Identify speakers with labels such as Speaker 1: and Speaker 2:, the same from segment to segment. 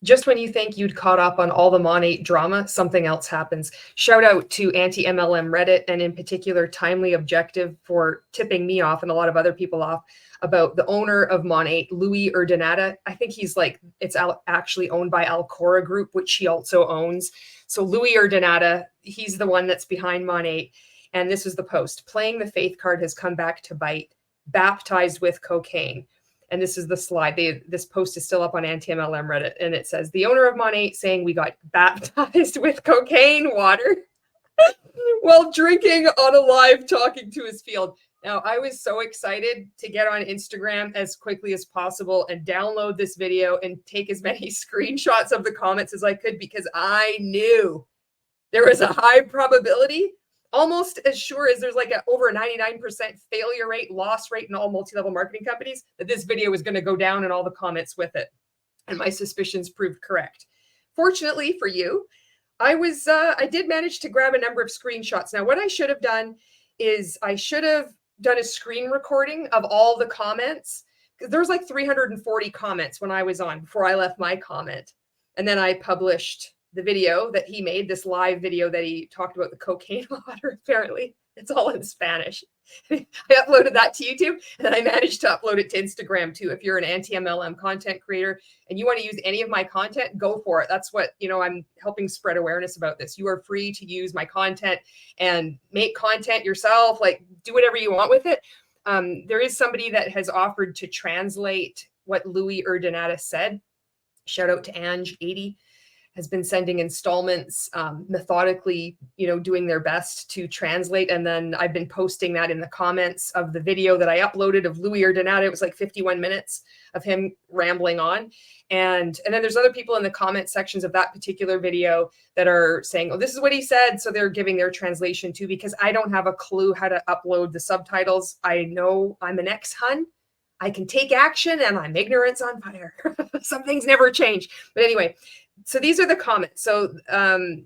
Speaker 1: Just when you think you'd caught up on all the Monat drama, something else happens. Shout out to anti-MLM Reddit, and in particular, Timely Objective, for tipping me off and a lot of other people off about the owner of Monat, Louis Urdaneta. I think he's like, it's actually owned by Alcora Group, which he also owns. So Louis Urdaneta, he's the one that's behind Monat. And this is the post. Playing the faith card has come back to bite. Baptized with cocaine. And this is the slide. This post is still up on Anti-MLM Reddit. And it says, the owner of Monat saying we got baptized with cocaine water while drinking on a live talking to his field. Now, I was so excited to get on Instagram as quickly as possible and download this video and take as many screenshots of the comments as I could, because I knew there was a high probability, almost as sure as there's like over a 99% failure rate, loss rate in all multi-level marketing companies, that this video was going to go down and all the comments with it. And my suspicions proved correct. Fortunately for you, I did manage to grab a number of screenshots. Now, what I should have done is I should have done a screen recording of all the comments, because there was like 340 comments when I was on before I left my comment. And then I published the video that he made, this live video that he talked about the cocaine water. Apparently it's all in Spanish. I uploaded that to YouTube, and then I managed to upload it to Instagram too. If you're an anti-MLM content creator and you want to use any of my content, go for it. That's what, I'm helping spread awareness about this. You are free to use my content and make content yourself, like do whatever you want with it. There is somebody that has offered to translate what Louis Urdaneta said. Shout out to Ange80. Has been sending installments, methodically, doing their best to translate. And then I've been posting that in the comments of the video that I uploaded of Louis Urdaneta. It was like 51 minutes of him rambling on. And then there's other people in the comment sections of that particular video that are saying, oh, this is what he said. So they're giving their translation too, because I don't have a clue how to upload the subtitles. I know I'm an ex-hun. I can take action, and I'm ignorance on fire. Some things never change. But anyway, so these are the comments. So the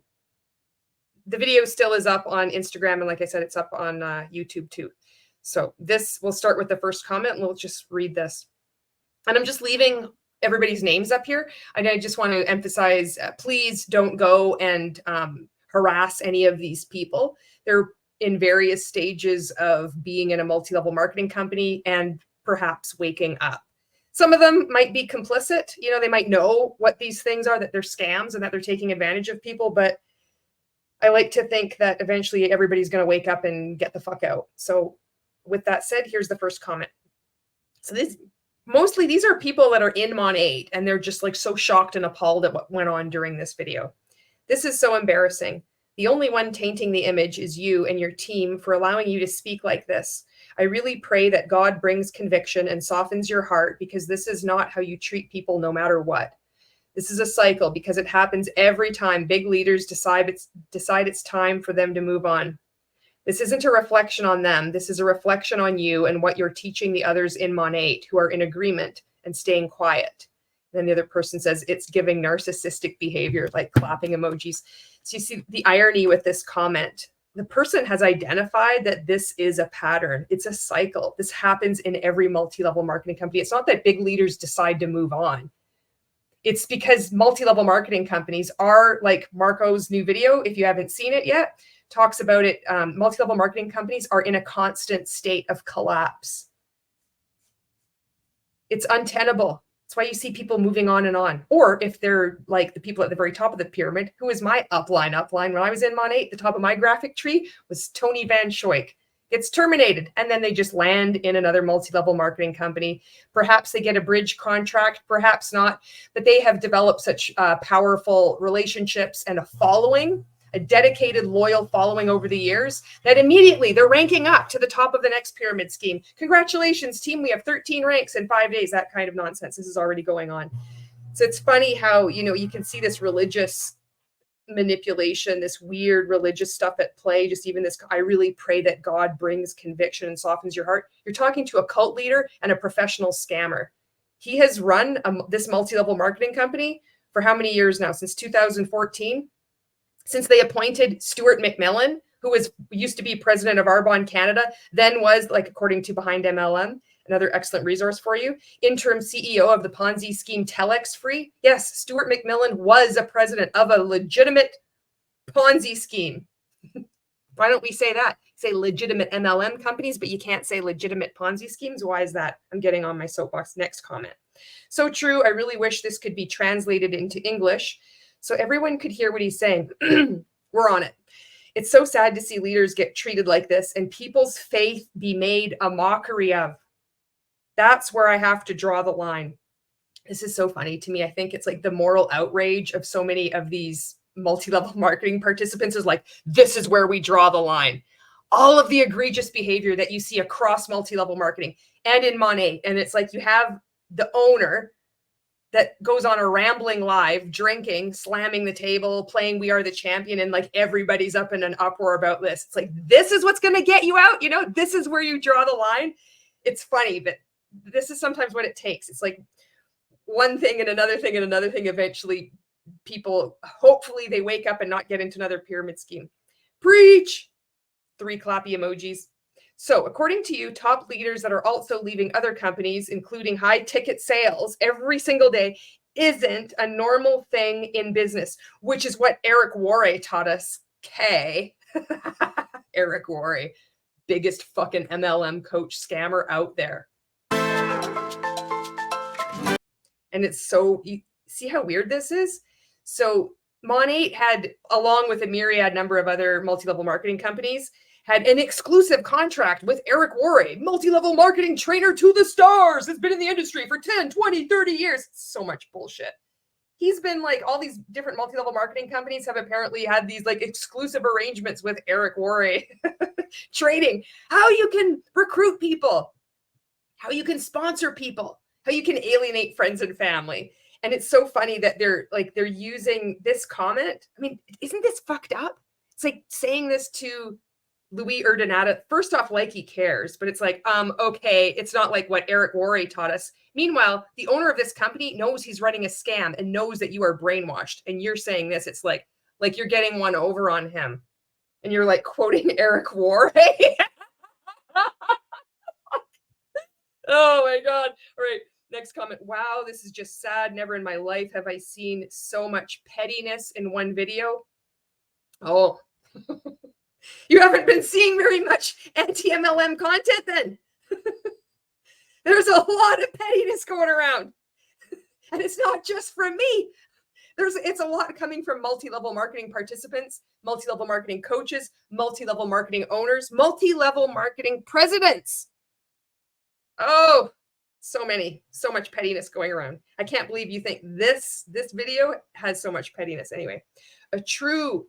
Speaker 1: video still is up on Instagram. And like I said, it's up on YouTube too. So we'll start with the first comment, and we'll just read this. And I'm just leaving everybody's names up here. And I just want to emphasize, please don't go and harass any of these people. They're in various stages of being in a multi-level marketing company and perhaps waking up. Some of them might be complicit. They might know what these things are, that they're scams and that they're taking advantage of people. But I like to think that eventually everybody's going to wake up and get the fuck out. So with that said, here's the first comment. So mostly these are people that are in Monat, and they're just like so shocked and appalled at what went on during this video. This is so embarrassing. The only one tainting the image is you and your team for allowing you to speak like this. I really pray that God brings conviction and softens your heart, because this is not how you treat people no matter what. This is a cycle, because it happens every time big leaders decide it's time for them to move on. This isn't a reflection on them. This is a reflection on you and what you're teaching the others in Monat who are in agreement and staying quiet. And then the other person says it's giving narcissistic behavior, like clapping emojis. So you see the irony with this comment. The person has identified that this is a pattern. It's a cycle. This happens in every multi-level marketing company. It's not that big leaders decide to move on. It's because multi-level marketing companies are, like Marco's new video, if you haven't seen it yet, talks about it. Multi-level marketing companies are in a constant state of collapse. It's untenable. That's why you see people moving on and on. Or if they're like the people at the very top of the pyramid, who is my upline. When I was in Monat, the top of my graphic tree was Tony Van Schoik. Gets terminated, and then they just land in another multi-level marketing company. Perhaps they get a bridge contract, perhaps not, but they have developed such powerful relationships and a following, a dedicated, loyal following over the years, that immediately they're ranking up to the top of the next pyramid scheme. Congratulations, team. We have 13 ranks in 5 days. That kind of nonsense. This is already going on. So it's funny how, you can see this religious manipulation, this weird religious stuff at play. Just even this, I really pray that God brings conviction and softens your heart. You're talking to a cult leader and a professional scammer. He has run this multi-level marketing company for how many years now? Since 2014. Since they appointed Stuart Macmillan, who used to be president of Arbonne Canada, then was, like according to Behind MLM, Another excellent resource for you. Interim CEO of the Ponzi scheme TelexFree. Yes, Stuart Macmillan was a president of a legitimate Ponzi scheme. Why don't we say that? Say legitimate MLM companies, but you can't say legitimate Ponzi schemes. Why is that? I'm getting on my soapbox. Next comment. So true. I really wish this could be translated into English so everyone could hear what he's saying. We're on it. It's so sad to see leaders get treated like this and people's faith be made a mockery of. That's where I have to draw the line. This is so funny to me. I think it's like the moral outrage of so many of these multi-level marketing participants is like, this is where we draw the line. All of the egregious behavior that you see across multi-level marketing and in Monat. And it's like you have the owner that goes on a rambling live, drinking, slamming the table, playing We Are the Champion, and like everybody's up in an uproar about this. It's like, this is what's going to get you out. You know, this is where you draw the line. It's funny, but this is sometimes what it takes. It's like one thing and another thing and another thing. Eventually, people, hopefully they wake up and not get into another pyramid scheme. Preach! 3 clappy emojis. So according to you, top leaders that are also leaving other companies, including high ticket sales every single day, isn't a normal thing in business, which is what Eric Worre taught us. K. Eric Worre, biggest fucking MLM coach scammer out there. And it's so, you see how weird this is? So Monat had, along with a myriad number of other multi-level marketing companies, had an exclusive contract with Eric Worre, multi-level marketing trainer to the stars, has been in the industry for 10, 20, 30 years. So much bullshit. He's been like, all these different multi-level marketing companies have apparently had these like exclusive arrangements with Eric Worre trading how you can recruit people, how you can sponsor people, how you can alienate friends and family. And it's so funny that they're using this comment. I mean, isn't this fucked up? It's like saying this to Louis Urdanata. First off, like he cares, but it's like, okay, it's not like what Eric Worre taught us. Meanwhile, the owner of this company knows he's running a scam and knows that you are brainwashed. And you're saying this, it's like you're getting one over on him. And you're like quoting Eric Worre. Oh my God. All right. Next comment. Wow, this is just sad. Never in my life have I seen so much pettiness in one video. Oh, you haven't been seeing very much anti-MLM content then. There's a lot of pettiness going around. And it's not just from me. It's a lot coming from multi-level marketing participants, multi-level marketing coaches, multi-level marketing owners, multi-level marketing presidents. Oh, so much pettiness going around. I can't believe you think this video has so much pettiness. Anyway, a true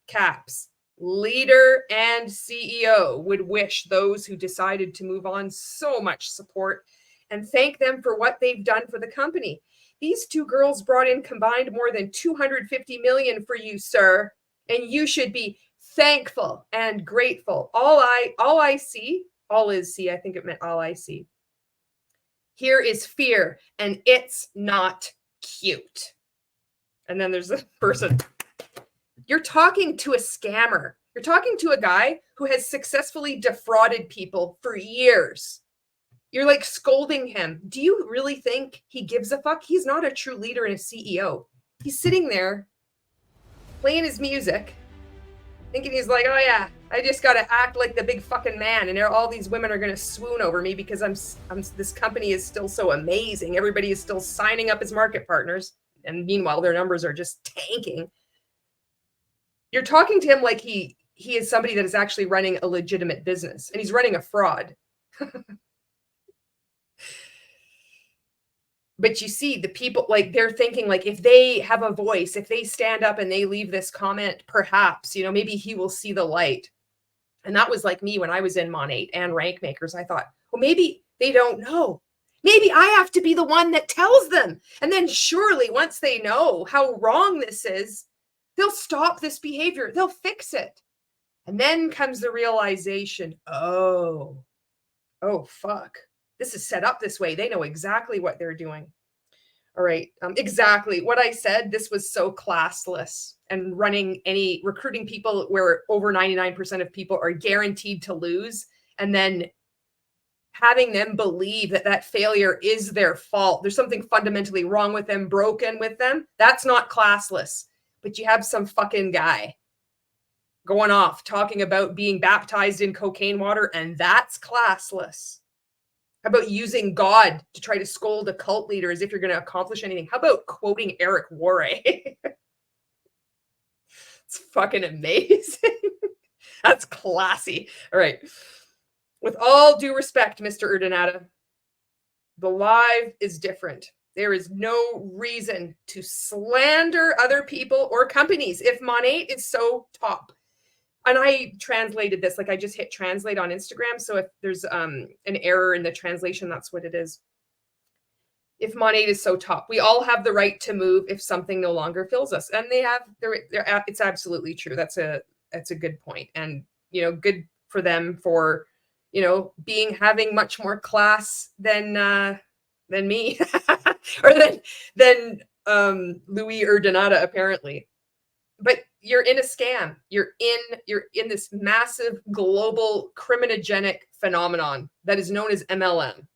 Speaker 1: caps leader and CEO would wish those who decided to move on so much support and thank them for what they've done for the company. These 2 girls brought in combined more than 250 million for you, sir, and you should be thankful and grateful. All I see, I think it meant all I see. Here is fear, and it's not cute. And then there's a person. You're talking to a scammer. You're talking to a guy who has successfully defrauded people for years. You're like scolding him. Do you really think he gives a fuck? He's not a true leader and a CEO. He's sitting there playing his music, thinking he's like, oh yeah, I just got to act like the big fucking man. And all these women are going to swoon over me because this company is still so amazing. Everybody is still signing up as market partners. And meanwhile, their numbers are just tanking. You're talking to him like he is somebody that is actually running a legitimate business, and he's running a fraud. But you see the people, like, they're thinking like, if they have a voice, if they stand up and they leave this comment, perhaps, you know, maybe he will see the light. And that was like me when I was in Monat and Rank Makers. I thought, well, maybe they don't know. Maybe I have to be the one that tells them. And then surely once they know how wrong this is, they'll stop this behavior. They'll fix it. And then comes the realization, oh, fuck. This is set up this way. They know exactly what they're doing. All right. Exactly what I said. This was so classless, and recruiting people where over 99% of people are guaranteed to lose, and then having them believe that that failure is their fault. There's something fundamentally wrong with them, broken with them. That's not classless. But you have some fucking guy going off talking about being baptized in cocaine water, and that's classless. How about using God to try to scold a cult leader as if you're going to accomplish anything? How about quoting Eric Worre? It's fucking amazing. That's classy. All right. With all due respect, Mr. Urdanata, the live is different. There is no reason to slander other people or companies if Monat is so top. And I translated this, like I just hit translate on Instagram. So if there's an error in the translation, that's what it is. If Monat is so top, we all have the right to move if something no longer fills us. And they have, it's absolutely true. That's a good point. And, you know, good for them for, you know, having much more class than me or than Louis Urdanata, apparently. But you're in a scam. You're in this massive global criminogenic phenomenon that is known as MLM.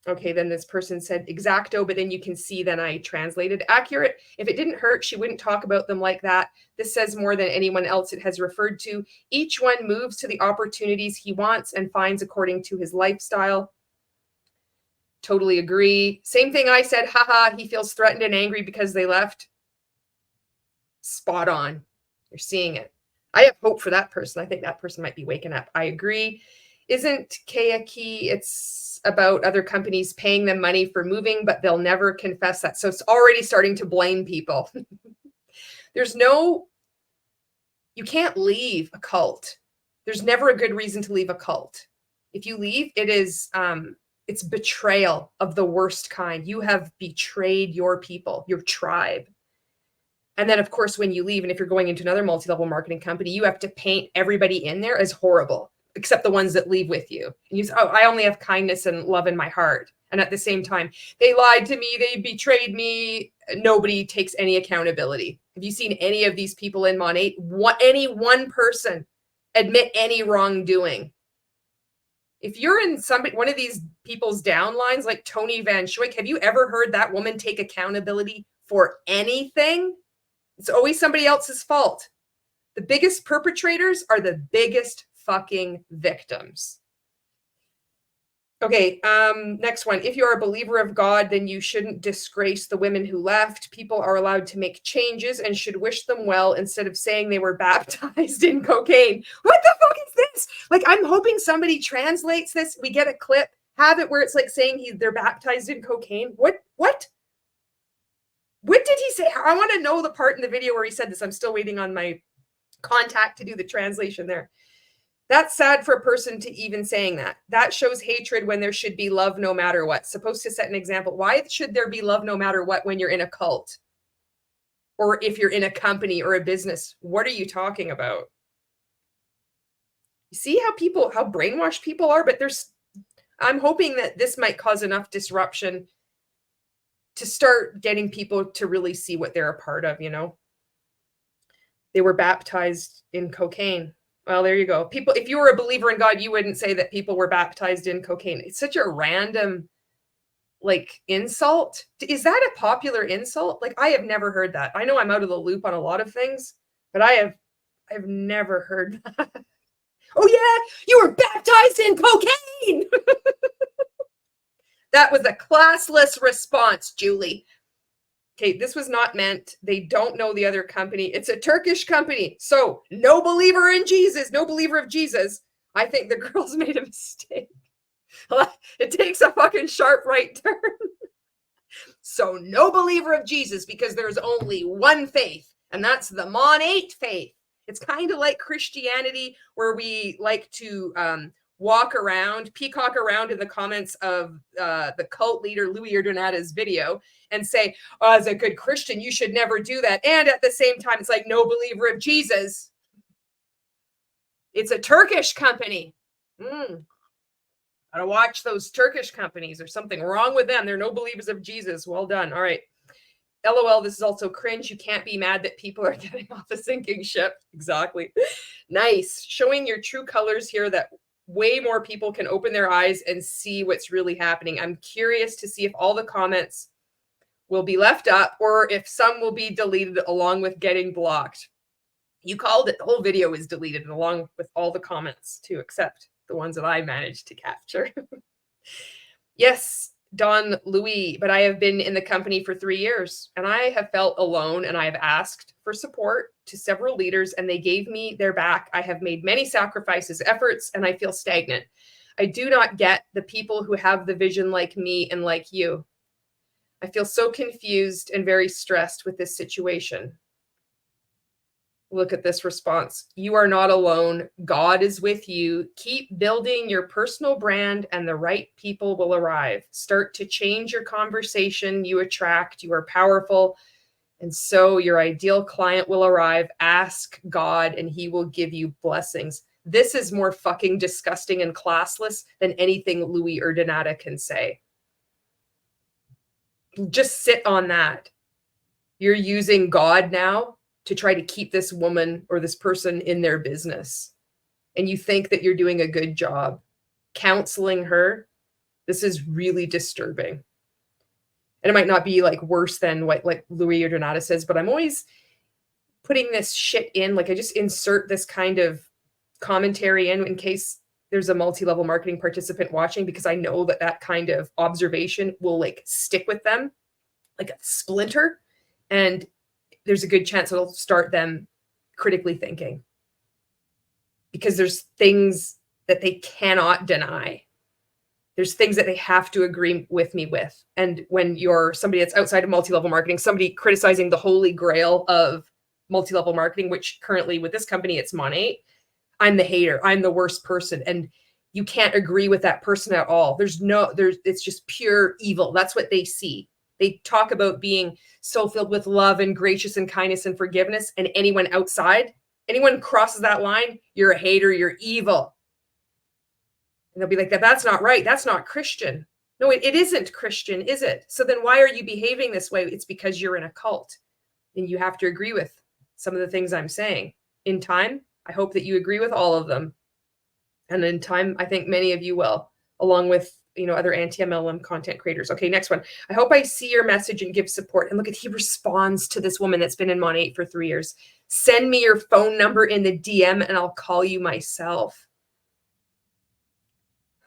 Speaker 1: Okay, then this person said exacto, but then you can see, then I translated accurate. If it didn't hurt, she wouldn't talk about them like that. This says more than anyone else it has referred to. Each one moves to the opportunities he wants and finds according to his lifestyle. Totally agree. Same thing I said, haha, he feels threatened and angry because they left. Spot on. You're seeing it. I have hope for that person. I think that person might be waking up. I agree. Isn't Kea key? It's about other companies paying them money for moving, but they'll never confess that. So it's already starting to blame people. You can't leave a cult. There's never a good reason to leave a cult. If you leave, it is, it's betrayal of the worst kind. You have betrayed your people, your tribe. And then, of course, when you leave, and if you're going into another multi-level marketing company, you have to paint everybody in there as horrible, except the ones that leave with you. And you say, oh, I only have kindness and love in my heart. And at the same time, they lied to me, they betrayed me. Nobody takes any accountability. Have you seen any of these people in Monat? Any one person admit any wrongdoing? If you're in one of these people's downlines, like Tony Van Schwick, have you ever heard that woman take accountability for anything? It's always somebody else's fault. The biggest perpetrators are the biggest fucking victims. Okay, next one. If you are a believer of God, then you shouldn't disgrace the women who left. People are allowed to make changes and should wish them well instead of saying they were baptized in cocaine. What the fuck is this? Like, I'm hoping somebody translates this. We get a clip, have it where it's like saying they're baptized in cocaine. What? What did he say? I want to know the part in the video where he said this. I'm still waiting on my contact to do the translation there. That's sad for a person to even saying that. That shows hatred when there should be love no matter what. Supposed to set an example. Why should there be love no matter what when you're in a cult? Or if you're in a company or a business? What are you talking about? You see how brainwashed people are? But I'm hoping that this might cause enough disruption to start getting people to really see what they're a part of, you know? They were baptized in cocaine. Well, there you go. People, if you were a believer in God, you wouldn't say that people were baptized in cocaine. It's such a random, like, insult. Is that a popular insult? Like, I have never heard that. I know I'm out of the loop on a lot of things, but I've never heard that. Oh yeah, you were baptized in cocaine. That was a classless response, Julie. Okay, this was not meant. They don't know the other company. It's a Turkish company. So no believer in Jesus, no believer of Jesus. I think the girls made a mistake. It takes a fucking sharp right turn. So no believer of Jesus, because there's only one faith, and that's the Monat faith. It's kind of like Christianity, where we like to peacock around in the comments of the cult leader Louis Urdanata's video and say, oh, as a good Christian, you should never do that. And at the same time, it's like, no believer of Jesus. It's a Turkish company. Gotta watch those Turkish companies. There's something wrong with them. They're no believers of Jesus. Well done. All right. LOL, this is also cringe. You can't be mad that people are getting off a sinking ship. Exactly. Nice. Showing your true colors here that way more people can open their eyes and see what's really happening. I'm curious to see if all the comments will be left up or if some will be deleted along with getting blocked. You called it. The whole video is deleted along with all the comments too, except the ones that I managed to capture. Yes, Don Louis, but I have been in the company for 3 years and I have felt alone and I have asked for support to several leaders and they gave me their back. I have made many sacrifices, efforts, and I feel stagnant. I do not get the people who have the vision like me and like you. I feel so confused and very stressed with this situation. Look at this response. You are not alone. God is with you. Keep building your personal brand and the right people will arrive. Start to change your conversation you attract. You are powerful. And so your ideal client will arrive. Ask God and he will give you blessings. This is more fucking disgusting and classless than anything Louis Urdaneta can say. Just sit on that. You're using God now to try to keep this woman or this person in their business. And you think that you're doing a good job counseling her. This is really disturbing. And it might not be like worse than what like Louis Urdaneta says, but I'm always putting this shit in. Like I just insert this kind of commentary in case there's a multi-level marketing participant watching, because I know that that kind of observation will like stick with them like a splinter. And there's a good chance it'll start them critically thinking because there's things that they cannot deny. There's things that they have to agree with me with. And when you're somebody that's outside of multi-level marketing, somebody criticizing the holy grail of multi-level marketing, which currently with this company, it's Monat, I'm the hater. I'm the worst person. And you can't agree with that person at all. It's just pure evil. That's what they see. They talk about being so filled with love and gracious and kindness and forgiveness. And anyone outside, anyone crosses that line, you're a hater, you're evil. And they'll be like, that's not right. That's not Christian. No, it isn't Christian, is it? So then why are you behaving this way? It's because you're in a cult and you have to agree with some of the things I'm saying. In time, I hope that you agree with all of them. And in time, I think many of you will, along with other anti-MLM content creators. Okay, next one. I hope I see your message and give support. And look at, he responds to this woman that's been in Monat for 3 years. Send me your phone number in the DM and I'll call you myself.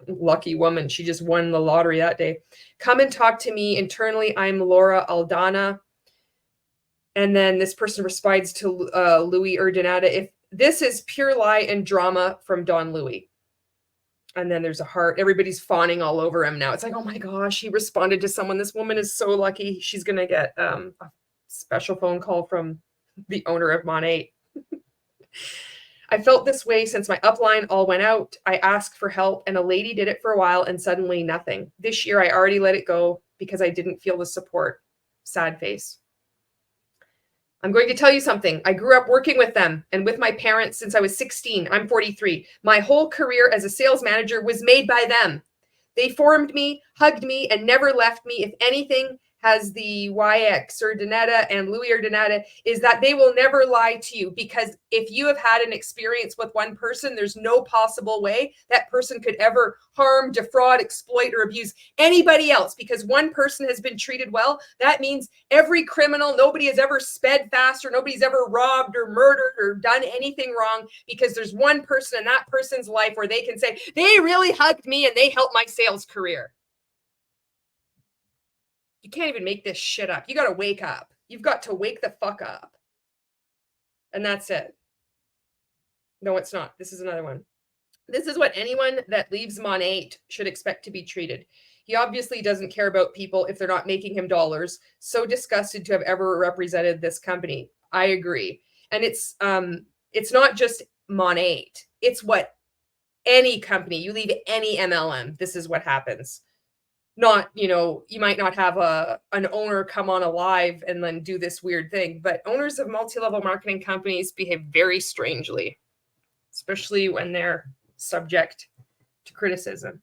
Speaker 1: Lucky woman. She just won the lottery that day. Come and talk to me internally. I'm Laura Aldana. And then this person responds to Louis Urdaneta. If this is pure lie and drama from Don Louis. And then there's a heart. Everybody's fawning all over him now. It's like, oh my gosh, he responded to someone. This woman is so lucky. She's going to get a special phone call from the owner of Monat. I felt this way since my upline all went out. I asked for help and a lady did it for a while and suddenly nothing. This year, I already let it go because I didn't feel the support. Sad face. I'm going to tell you something. I grew up working with them and with my parents since I was 16. I'm 43. My whole career as a sales manager was made by them. They formed me, hugged me, and never left me. If anything has the YX Urdaneta and Louis Urdaneta is that they will never lie to you, because if you have had an experience with one person, there's no possible way that person could ever harm, defraud, exploit, or abuse anybody else, because one person has been treated well. That means every criminal, nobody has ever sped faster, nobody's ever robbed or murdered or done anything wrong, because there's one person in that person's life where they can say, they really hugged me and they helped my sales career. You can't even make this shit up. You got to wake up. You've got to wake the fuck up. And that's it. No, it's not. This is another one. This is what anyone that leaves Monat should expect to be treated. He obviously doesn't care about people if they're not making him dollars. So disgusted to have ever represented this company. I agree. And it's not just Monat. It's what any company, you leave any MLM, this is what happens. Not, you might not have an owner come on a live and then do this weird thing, but owners of multi-level marketing companies behave very strangely, especially when they're subject to criticism.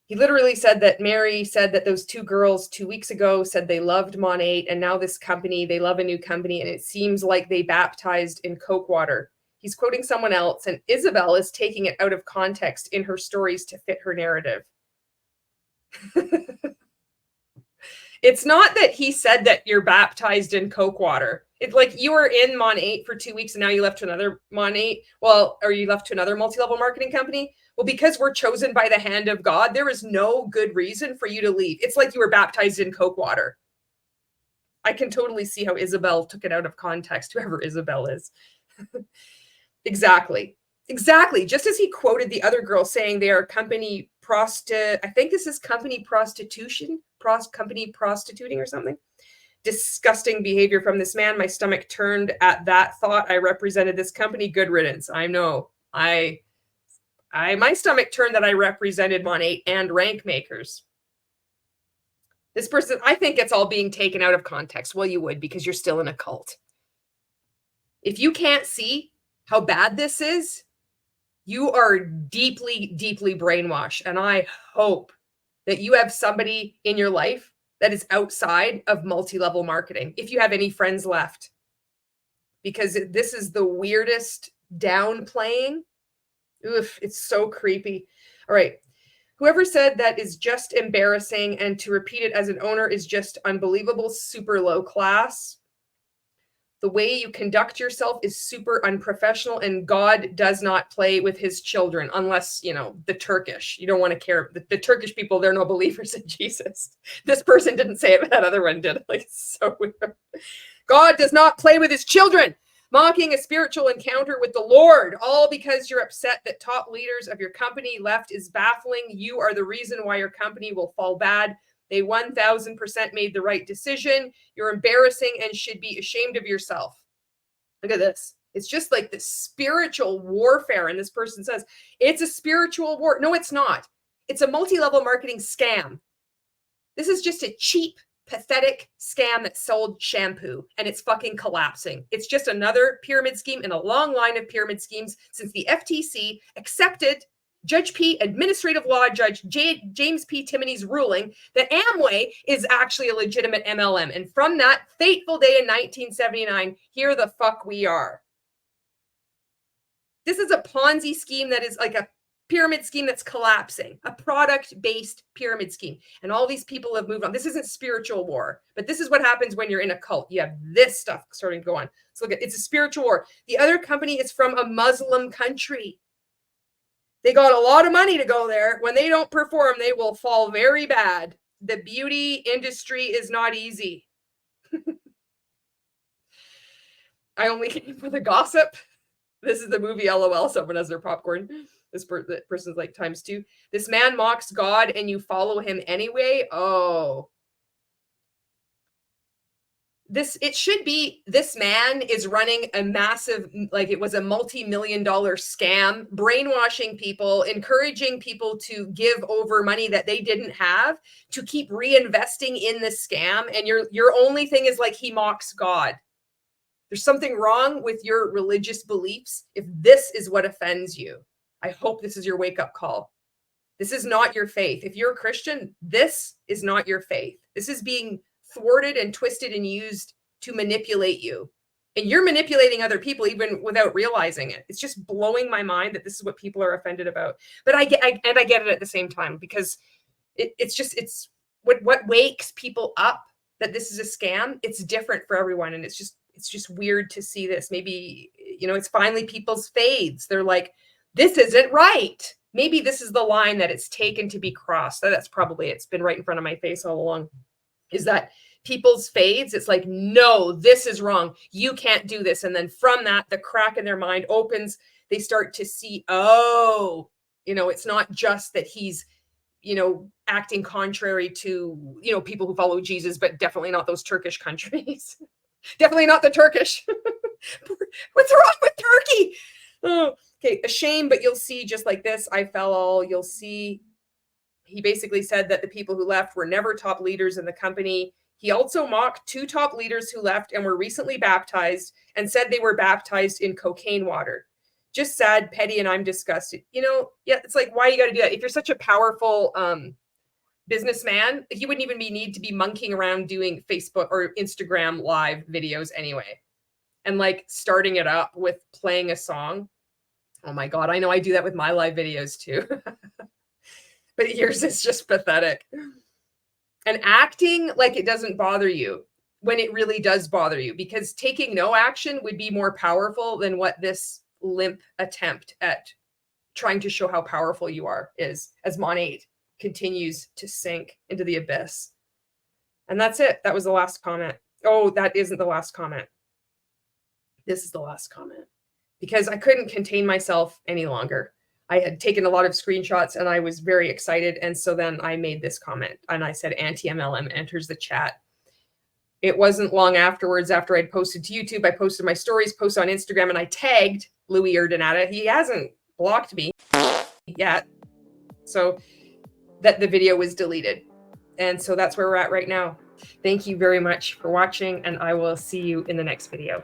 Speaker 1: He literally said that Mary said that those two girls 2 weeks ago said they loved Monat, and now this company, they love a new company, and it seems like they baptized in Coke water. He's quoting someone else, and Isabel is taking it out of context in her stories to fit her narrative. It's not that he said that you're baptized in Coke water. It's like you were in Monat for 2 weeks and now you left to another Monat. Well, or you left to another multi-level marketing company. Well, because we're chosen by the hand of God, there is no good reason for you to leave. It's like you were baptized in Coke water. I can totally see how Isabel took it out of context, whoever Isabel is. Exactly. Exactly. Just as he quoted the other girl saying they are company I think this is company prostitution, company prostituting or something. Disgusting behavior from this man. My stomach turned at that thought. I represented this company. Good riddance. I know. My stomach turned that I represented Monat and rank makers. This person, I think it's all being taken out of context. Well, you would, because you're still in a cult. If you can't see how bad this is, you are deeply, deeply brainwashed. And I hope that you have somebody in your life that is outside of multi-level marketing, if you have any friends left, because this is the weirdest downplaying. Oof, it's so creepy. All right. Whoever said that is just embarrassing, and to repeat it as an owner is just unbelievable, super low class. The way you conduct yourself is super unprofessional, and God does not play with his children unless, the Turkish. You don't want to care. The Turkish people, they're no believers in Jesus. This person didn't say it, but that other one did. Like, it's so weird. God does not play with his children. Mocking a spiritual encounter with the Lord, all because you're upset that top leaders of your company left, is baffling. You are the reason why your company will fall bad. They 1000% made the right decision. You're embarrassing and should be ashamed of yourself. Look at this. It's just like this spiritual warfare. And this person says, it's a spiritual war. No, it's not. It's a multi-level marketing scam. This is just a cheap, pathetic scam that sold shampoo, and it's fucking collapsing. It's just another pyramid scheme in a long line of pyramid schemes since the FTC accepted Judge P, Administrative Law Judge James P. Timoney's ruling that Amway is actually a legitimate MLM. And from that fateful day in 1979, here the fuck we are. This is a Ponzi scheme that is like a pyramid scheme that's collapsing, a product-based pyramid scheme. And all these people have moved on. This isn't spiritual war, but this is what happens when you're in a cult. You have this stuff starting to go on. So look, it's a spiritual war. The other company is from a Muslim country. They got a lot of money to go there. When they don't perform, they will fall very bad. The beauty industry is not easy. I only came for the gossip. This is the movie LOL. Someone has their popcorn. This person's like ×2. This man mocks God and you follow him anyway. Oh. It should be, this man is running a massive, like it was a multi-million-dollar scam, brainwashing people, encouraging people to give over money that they didn't have to keep reinvesting in the scam. And your only thing is like he mocks God. There's something wrong with your religious beliefs if this is what offends you. I hope this is your wake-up call. This is not your faith. If you're a Christian, this is not your faith. This is being thwarted and twisted and used to manipulate you. And you're manipulating other people even without realizing it. It's just blowing my mind that this is what people are offended about. But I get it at the same time, because it's what wakes people up that this is a scam. It's different for everyone. And it's just weird to see this. Maybe, it's finally people's fades. They're like, this isn't right. Maybe this is the line that it's taken to be crossed. That's probably it. It's been right in front of my face all along. Is that people's fades? It's like, no, this is wrong. You can't do this. And then from that, the crack in their mind opens. They start to see, oh, it's not just that he's, acting contrary to, people who follow Jesus, but definitely not those Turkish countries. Definitely not the Turkish. What's wrong with Turkey? Oh, okay, a shame, but you'll see just like this. I fell all, you'll see. He basically said that the people who left were never top leaders in the company. He also mocked 2 top leaders who left and were recently baptized and said they were baptized in cocaine water. Just sad, petty, and I'm disgusted. Yeah, it's like, why you got to do that? If you're such a powerful businessman, he wouldn't even need to be monkeying around doing Facebook or Instagram live videos anyway. and like starting it up with playing a song. Oh my God, I know I do that with my live videos too. But yours is just pathetic. And acting like it doesn't bother you when it really does bother you, because taking no action would be more powerful than what this limp attempt at trying to show how powerful you are is, as Monat continues to sink into the abyss. And that's it. That was the last comment. Oh, that isn't the last comment. This is the last comment, because I couldn't contain myself any longer. I had taken a lot of screenshots and I was very excited. And so then I made this comment and I said, anti-MLM enters the chat. It wasn't long afterwards, after I'd posted to YouTube, I posted my stories, posted on Instagram, and I tagged Louis Urdanata. He hasn't blocked me yet. So that the video was deleted. And so that's where we're at right now. Thank you very much for watching, and I will see you in the next video.